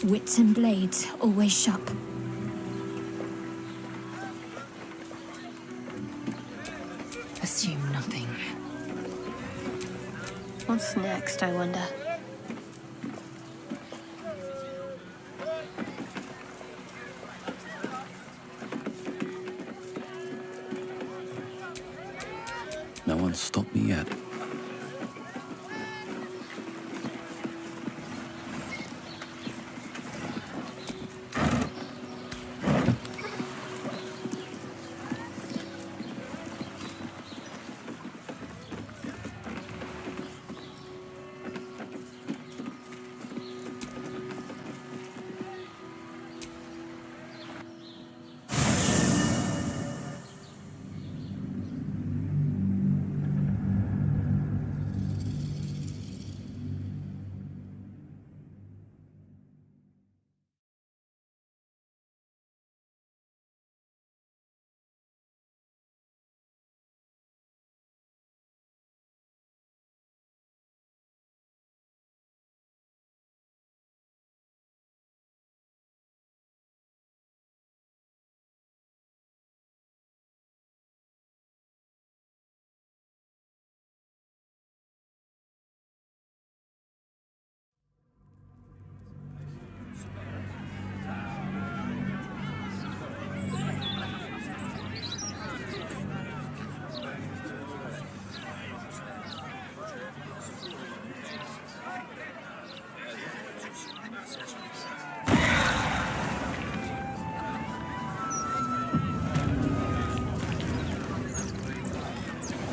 Wits and blades, always sharp. Assume nothing. What's next, I wonder? No one's stopped me yet.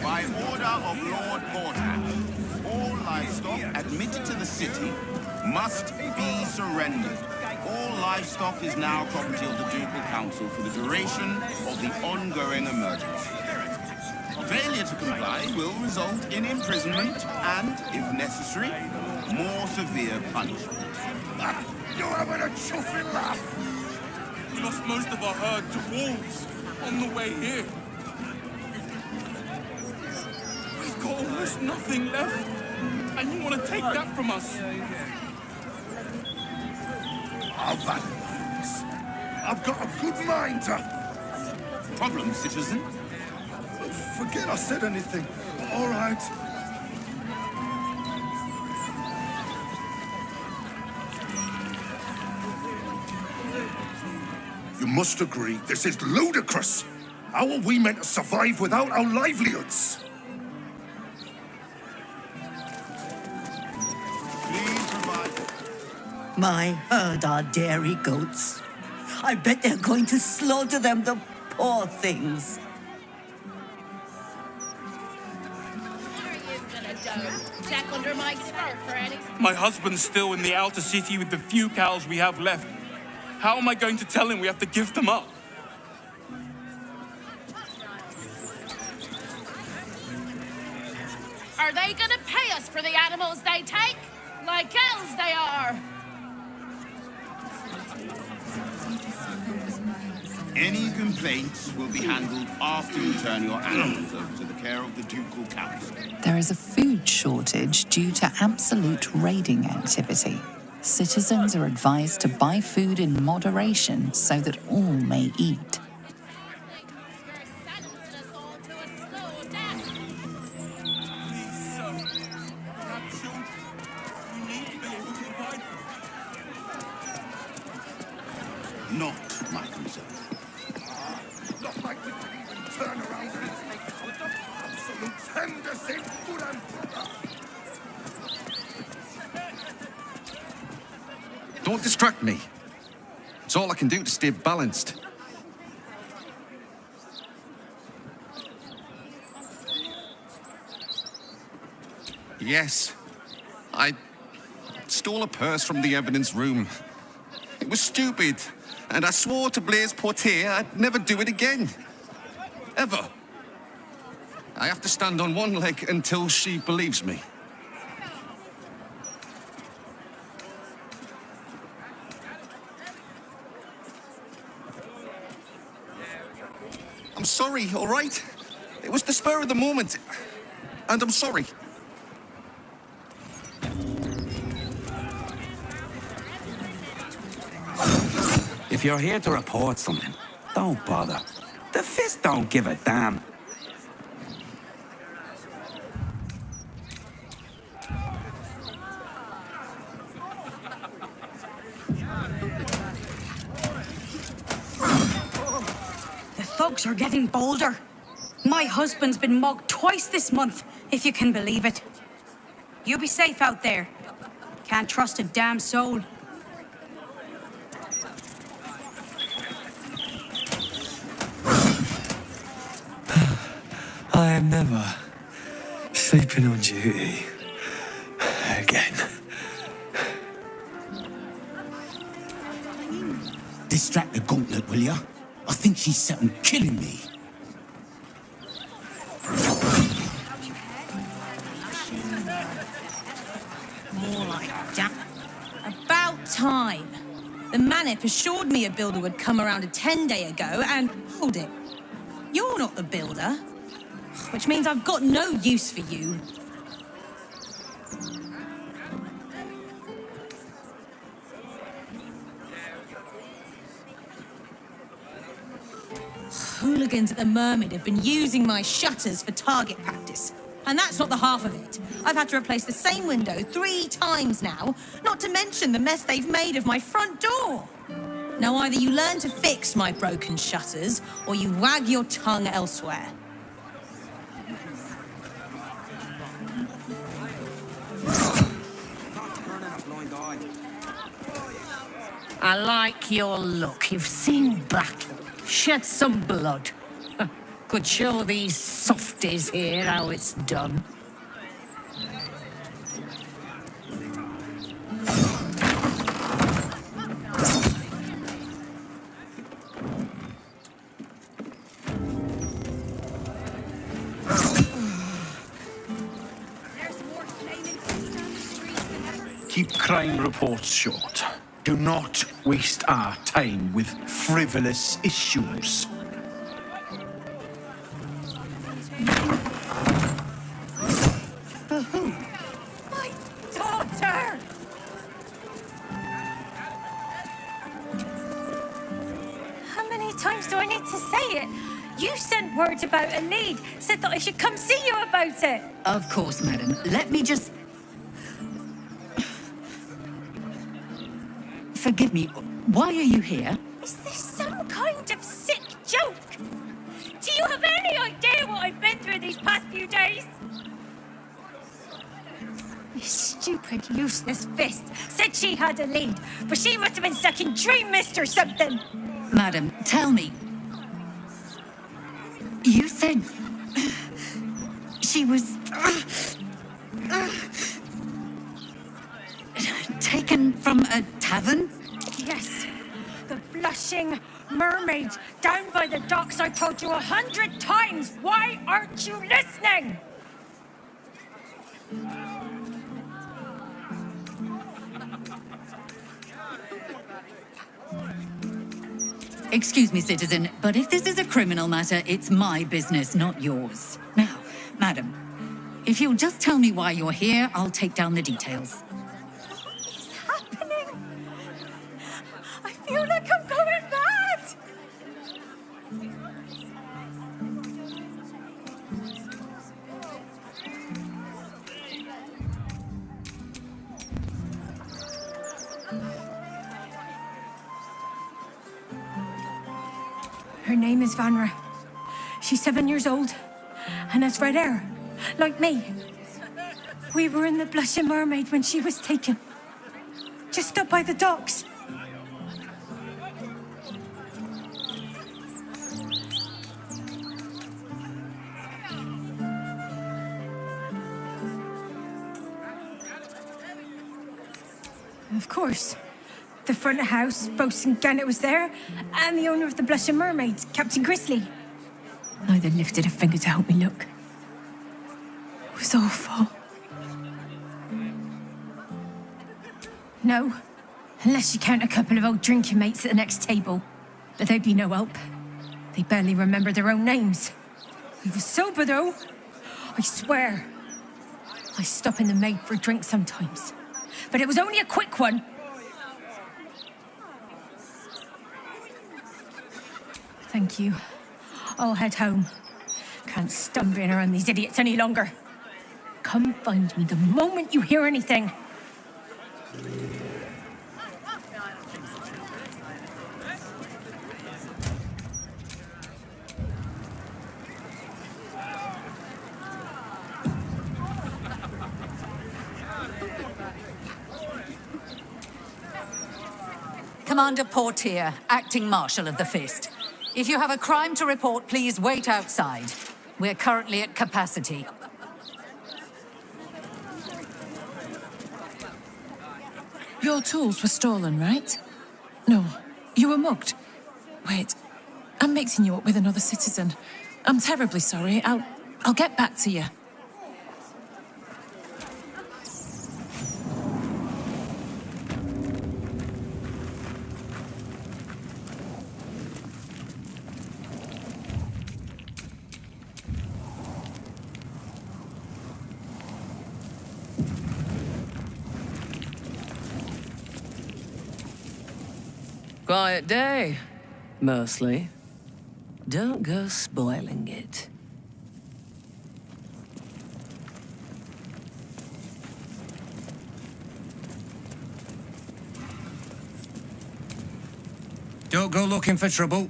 By order of Lord Baldur, all livestock admitted to the city must be surrendered. All livestock is now property of the Ducal Council for the duration of the ongoing emergency. Failure to comply will result in imprisonment and, if necessary, more severe punishment. You're having a chuffing laugh! We lost most of our herd to wolves on the way here. We've got almost nothing left, and you want to take that from us? I've had enough of this. I've got a good mind to... Problem, citizen? Forget I said anything. All right. You must agree, this is ludicrous. How are we meant to survive without our livelihoods? Please provide... My herd are dairy goats. I bet they're going to slaughter them, the poor things. Jack under my skirt for any... My husband's still in the outer city with the few cows we have left. How am I going to tell him we have to give them up? Are they gonna pay us for the animals they take? Like elves they are! Any complaints will be handled after you turn your animals over to the care of the Ducal Council. There is a food shortage due to absolute raiding activity. Citizens are advised to buy food in moderation so that all may eat. Please, sir. We have children. We need to be able to provide for them. Not my concern. Not like we can even turn around and take out the absolute tender thing, good and proper. Don't distract me. It's all I can do to stay balanced. Yes, I stole a purse from the evidence room. It was stupid, and I swore to Blaise Portier I'd never do it again. Ever. I have to stand on one leg until she believes me. I'm sorry, all right? It was the spur of the moment, and I'm sorry. If you're here to report something, don't bother. The Fist don't give a damn. The thugs are getting bolder. My husband's been mugged twice this month, if you can believe it. You be safe out there. Can't trust a damn soul. I am never sleeping on duty again. Distract the gauntlet, will ya? I think she's set on killing me. More like damn. About time. The Manip assured me a builder would come around a 10-day ago, and hold it. You're not the builder, which means I've got no use for you. Hooligans at the Mermaid have been using my shutters for target practice. And that's not the half of it. I've had to replace the same window 3 times now, not to mention the mess they've made of my front door. Now either you learn to fix my broken shutters, or you wag your tongue elsewhere. I like your look. You've seen battle, shed some blood. Could show these softies here how it's done. Keep crime reports short. Do not waste our time with frivolous issues. For who? My daughter! How many times do I need to say it? You sent word about a lead, said that I should come see you about it. Of course, madam. Let me just... Forgive me, why are you here? Is this some kind of sick joke? Do you have any idea what I've been through these past few days? You stupid, useless Fist said she had a lead, but she must have been sucking Dream Mist or something. Madam, tell me. You said... she was... taken from a tavern? Yes, the blushing mermaid down by the docks. I told you 100 times. Why aren't you listening? Excuse me, citizen, but if this is a criminal matter, it's my business, not yours. Now, madam, if you'll just tell me why you're here, I'll take down the details. I feel like I'm going mad. Her name is Vanra. She's 7 years old and has red hair, like me. We were in the Blushing Mermaid when she was taken, just up by the docks. Of course. The front of house, Bosun Gannet was there, and the owner of the Blushing Mermaid, Captain Grizzly. Neither lifted a finger to help me look. It was awful. No, unless you count a couple of old drinking mates at the next table. But they'd be no help. They barely remember their own names. We were sober, though. I swear. I stop in the maid for a drink sometimes. But it was only a quick one. Thank you. I'll head home. Can't stand being around these idiots any longer. Come find me the moment you hear anything. Commander Portier, acting Marshal of the Fist. If you have a crime to report, please wait outside. We're currently at capacity. Your tools were stolen, right? No, you were mugged. Wait, I'm mixing you up with another citizen. I'm terribly sorry. I'll get back to you. Quiet day, mostly. Don't go spoiling it. Don't go looking for trouble.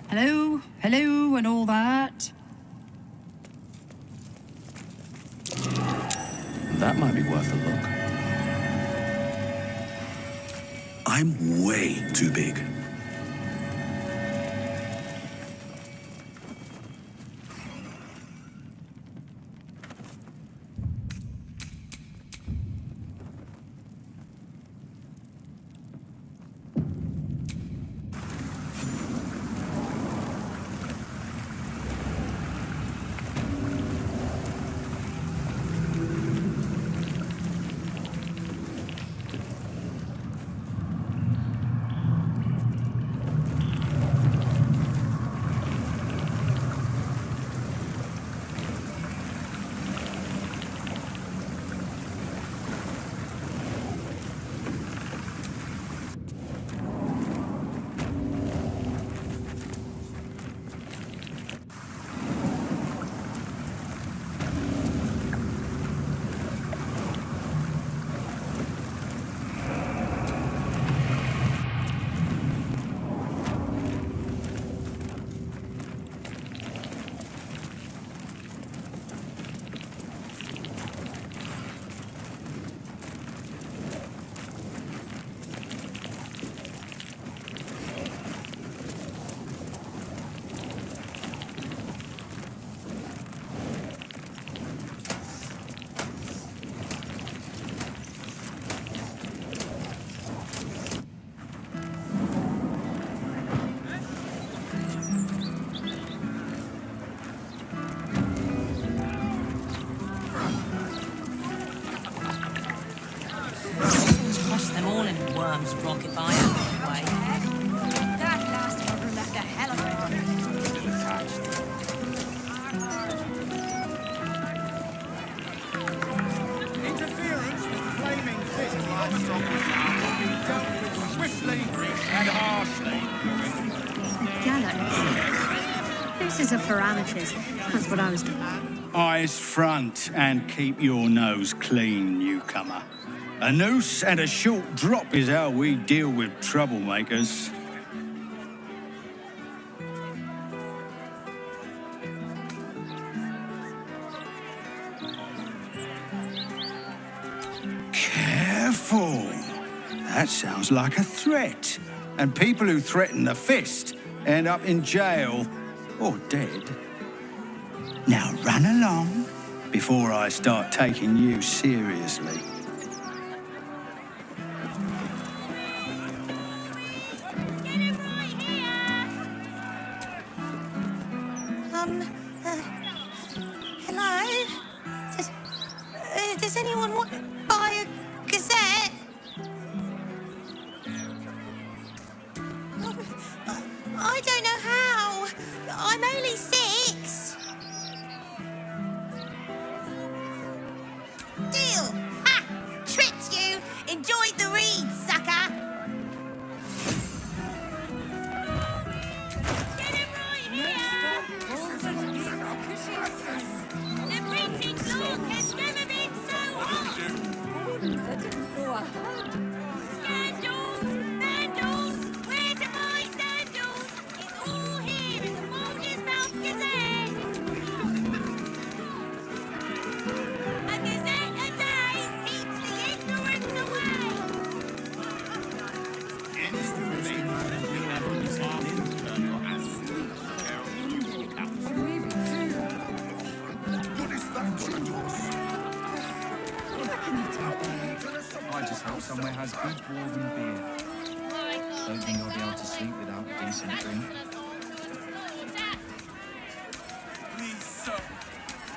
Hello, hello, and all that. That might be worth a look. I'm way too big. Toss them all in a worm's rock if I am that way. That last mugger left a hell of a mark. Interference with flaming fish livestock will be dealt with swiftly and harshly. Gallows. This is a parameters. That's what I was doing. Eyes front and keep your nose clean, newcomer. A noose and a short drop is how we deal with troublemakers. Careful. That sounds like a threat. And people who threaten the fist end up in jail or dead. Now run along before I start taking you seriously. Hello? Does anyone want to buy a Gazette? I don't know how. I'm only 6. somewhere has good dwarven beer. Don't think I'll be able to sleep without a decent drink. Please, sir.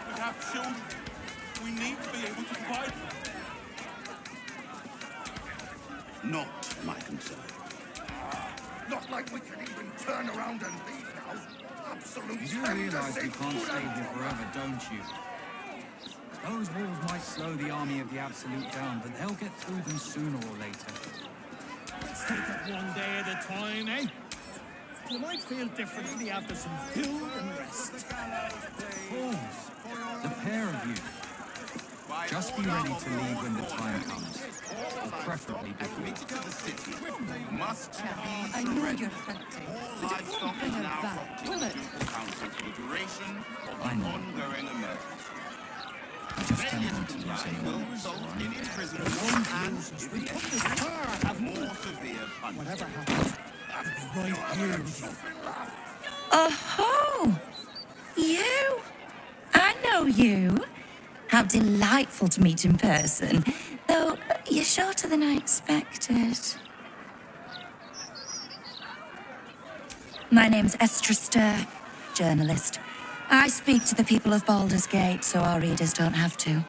We have children. We need to be able to provide. Not my concern. Not like we can even turn around and leave now. Absolute You do realise we can't stay here forever, don't you? Those walls might slow the army of the Absolute down, but they'll get through them sooner or later. Let's take it one day at a time, eh? You might feel differently after some food and rest. Fools! The pair of you. Just be ready to leave when the time comes. Or preferably before. Admitted to the city must be surrendered. All livestock is now property of the ducal council for the duration of the ongoing emergency. Failure to comply will result in imprisonment and, if necessary, more severe punishment. Whatever happens, I'll be right here with you. Oh-ho! You? I know you. How delightful to meet in person. Though, you're shorter than I expected. My name's Estra Stir, journalist. I speak to the people of Baldur's Gate so our readers don't have to.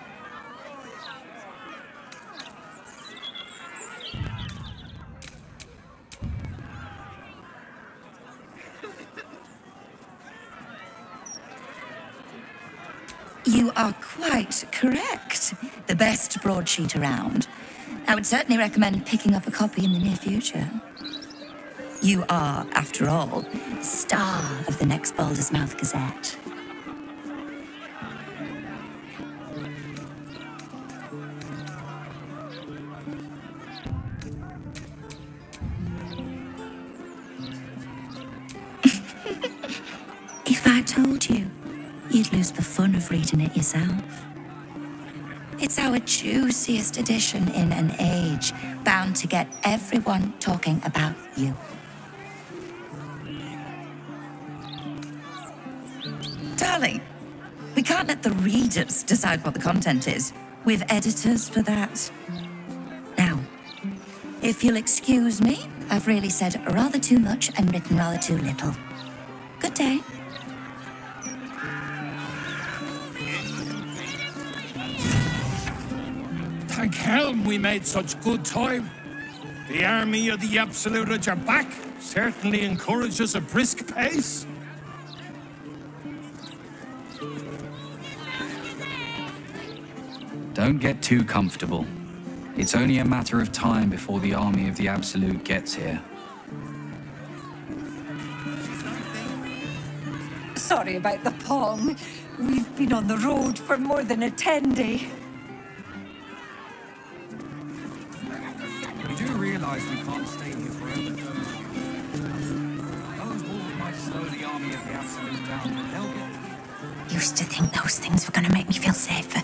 You are quite correct. The best broadsheet around. I would certainly recommend picking up a copy in the near future. You are, after all, the star of the next Baldur's Mouth Gazette. If I told you, you'd lose the fun of reading it yourself. It's our juiciest edition in an age bound to get everyone talking about you. Darling, we can't let the readers decide what the content is. We've editors for that. Now, if you'll excuse me, I've really said rather too much and written rather too little. Good day. Thank helm we made such good time. The army of the Absolute are back. Certainly encourages a brisk pace. Don't get too comfortable. It's only a matter of time before the army of the Absolute gets here. Sorry about the pong. We've been on the road for more than a 10-day. You do realise we can't stay here forever, don't you? Those walls might slow the army of the Absolute down, but they'll get... Used to think those things were going to make me feel safer.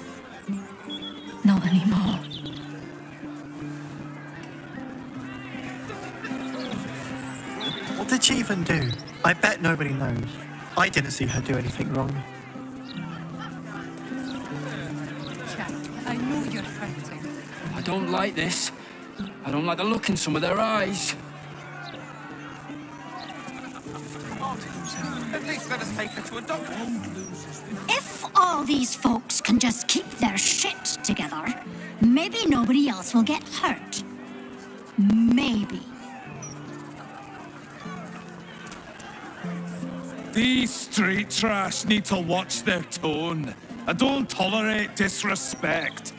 Not anymore. What did she even do? I bet nobody knows. I didn't see her do anything wrong. I know you're hurting. I don't like this. I don't like the look in some of their eyes. At least let us take her to a doctor. If all these folks can just keep their shit together, maybe nobody else will get hurt. Maybe. These street trash need to watch their tone. I don't tolerate disrespect.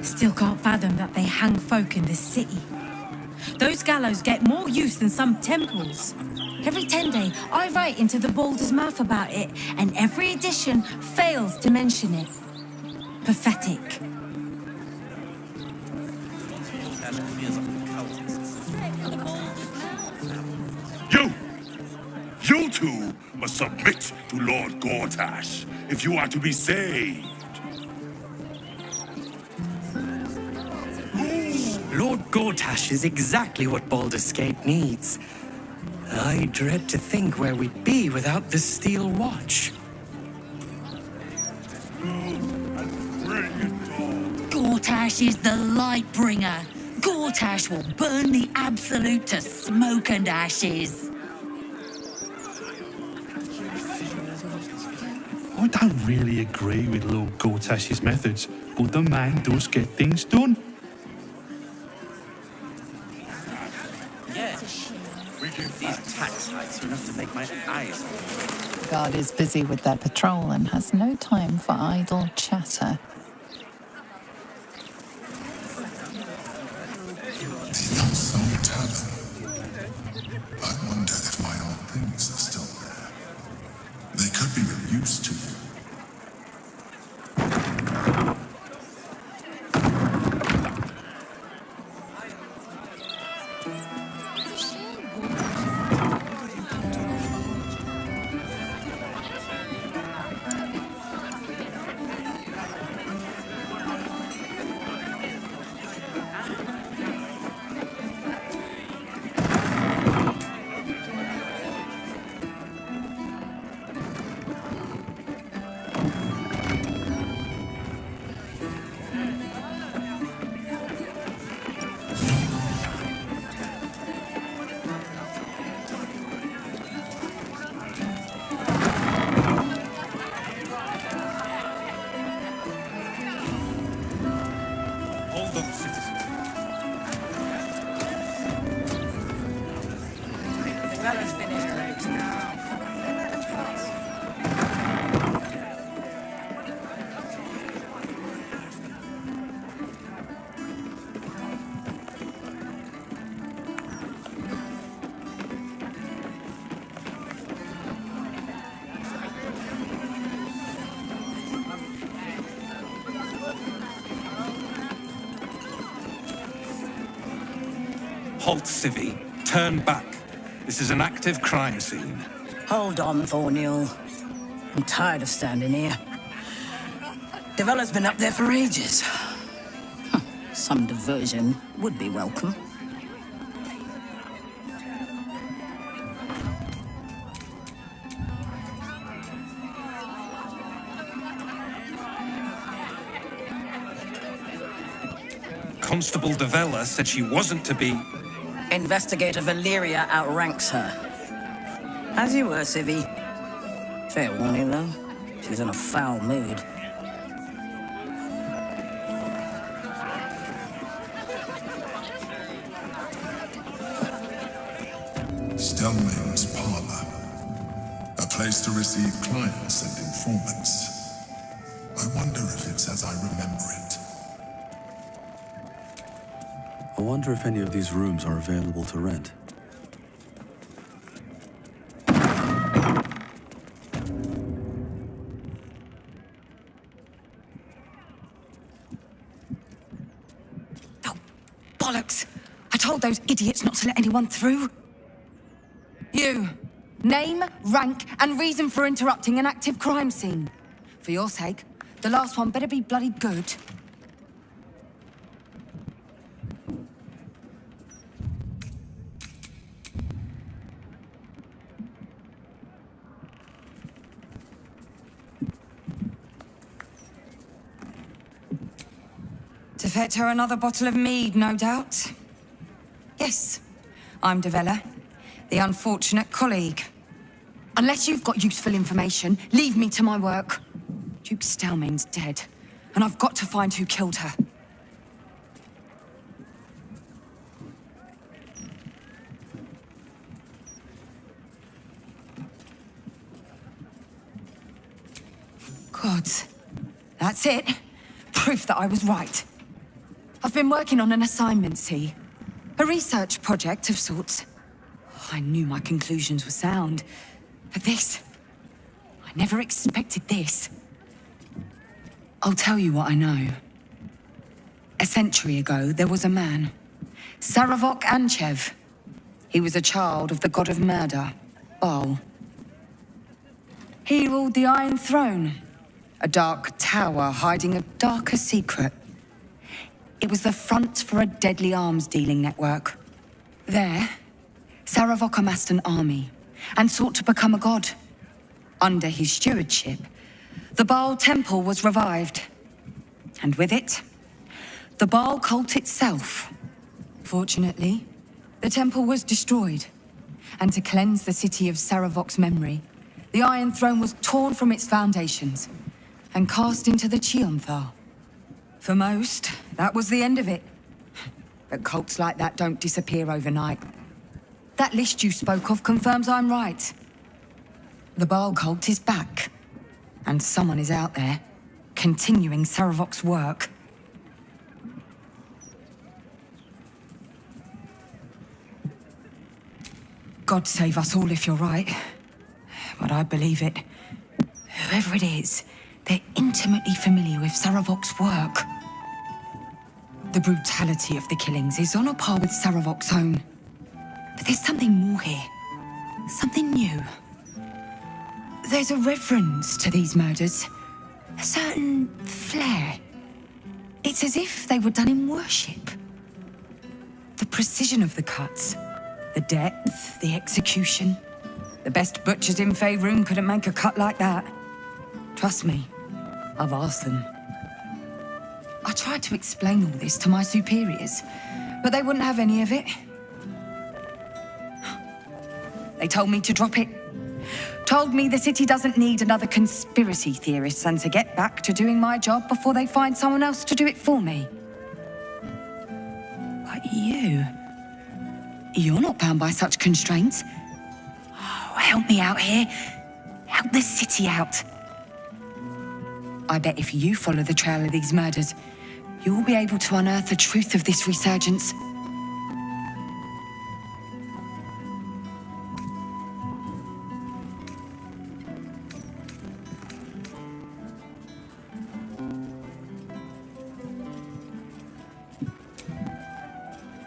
Still can't fathom that they hang folk in this city. Those gallows get more use than some temples. Every 10-day, I write into the Baldur's Mouth about it, and every edition fails to mention it. Pathetic. You two must submit to Lord Gortash if you are to be saved. Who Lord Gortash is exactly what Baldur's Gate needs. I dread to think where we'd be without this steel watch. Gortash is the light bringer. Gortash will burn the Absolute to smoke and ashes. I don't really agree with Lord Gortash's methods, but the man does get things done. Yeah. These tax hikes are enough to make my eyes. Guard is busy with their patrol and has no time for idle chatter. The Unsung Tavern. I wonder if my old things are still there. They could be of use to you. Halt, Civvy. Turn back. This is an active crime scene. Hold on, Thornhill. I'm tired of standing here. Developer's been up there for ages. Some diversion would be welcome. Constable Devella said she wasn't to be... Investigator Valeria outranks her. As you were, Civvy. Fair warning, though. She's in a foul mood. Stellmane's parlor. A place to receive clients and informants. I wonder if it's as I remember it. I wonder if any of these rooms are available to rent. Bollocks! I told those idiots not to let anyone through. You. Name, rank, and reason for interrupting an active crime scene. For your sake, the last one better be bloody good. To fetch her another bottle of mead, no doubt. Yes, I'm Devella, the unfortunate colleague. Unless you've got useful information, leave me to my work. Duke Stellmane's dead, and I've got to find who killed her. Gods, that's it. Proof that I was right. I've been working on an assignment, see? A research project of sorts. I knew my conclusions were sound. But this... I never expected this. I'll tell you what I know. A century ago, there was a man. Saravok Anchev. He was a child of the god of murder, Baal. He ruled the Iron Throne. A dark tower hiding a darker secret. It was the front for a deadly arms dealing network. There, Saravok amassed an army and sought to become a god. Under his stewardship, the Baal temple was revived. And with it, the Baal cult itself. Fortunately, the temple was destroyed. And to cleanse the city of Saravok's memory, the Iron Throne was torn from its foundations and cast into the Chionthar. For most, that was the end of it. But cults like that don't disappear overnight. That list you spoke of confirms I'm right. The Baal cult is back, and someone is out there, continuing Saravok's work. God save us all if you're right. But I believe it. Whoever it is, they're intimately familiar with Saravok's work. The brutality of the killings is on a par with Saravok's own. But there's something more here. Something new. There's a reverence to these murders. A certain flair. It's as if they were done in worship. The precision of the cuts. The depth, the execution. The best butchers in Faerun couldn't make a cut like that. Trust me, I've asked them. I tried to explain all this to my superiors, but they wouldn't have any of it. They told me to drop it. Told me the city doesn't need another conspiracy theorist and to get back to doing my job before they find someone else to do it for me. But you're not bound by such constraints. Oh, help me out here. Help the city out. I bet if you follow the trail of these murders, you'll be able to unearth the truth of this resurgence.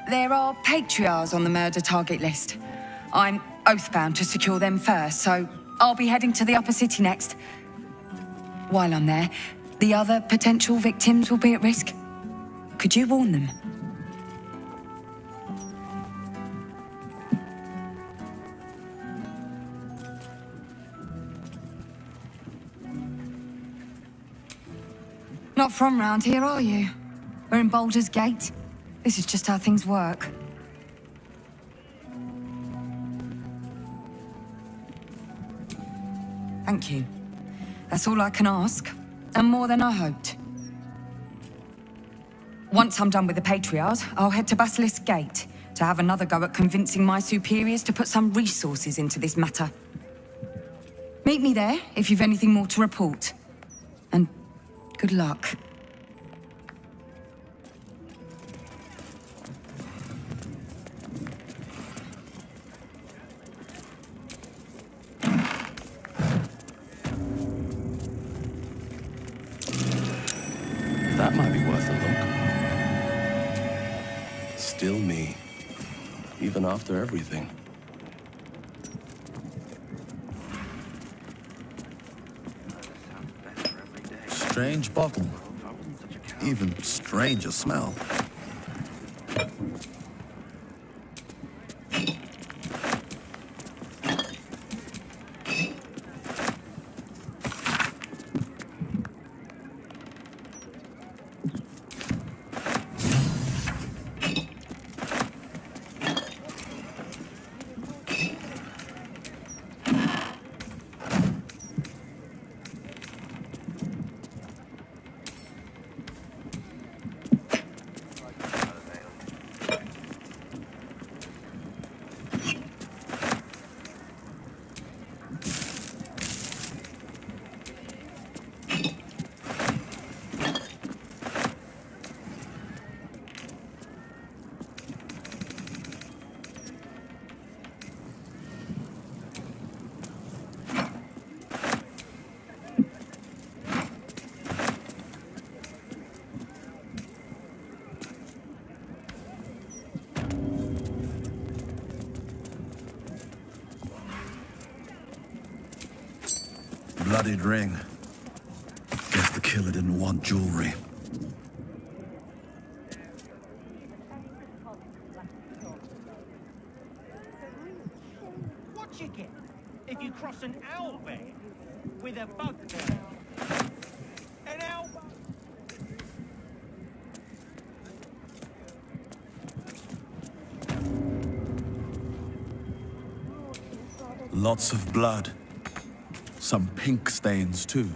There are patriarchs on the murder target list. I'm oathbound to secure them first, so I'll be heading to the upper city next. While I'm there, the other potential victims will be at risk. Could you warn them? Not from round here, are you? We're in Baldur's Gate. This is just how things work. Thank you. That's all I can ask, and more than I hoped. Once I'm done with the Patriarchs, I'll head to Basilisk Gate to have another go at convincing my superiors to put some resources into this matter. Meet me there if you've anything more to report. And good luck. That might be worth a look. Still me, even after everything. Strange bottle. Even stranger smell. Bloodied ring. Guess the killer didn't want jewelry. across an owlbear with a bugbear. An owlbear. Lots of blood. Some pink stains, too.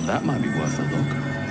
That might be worth a look.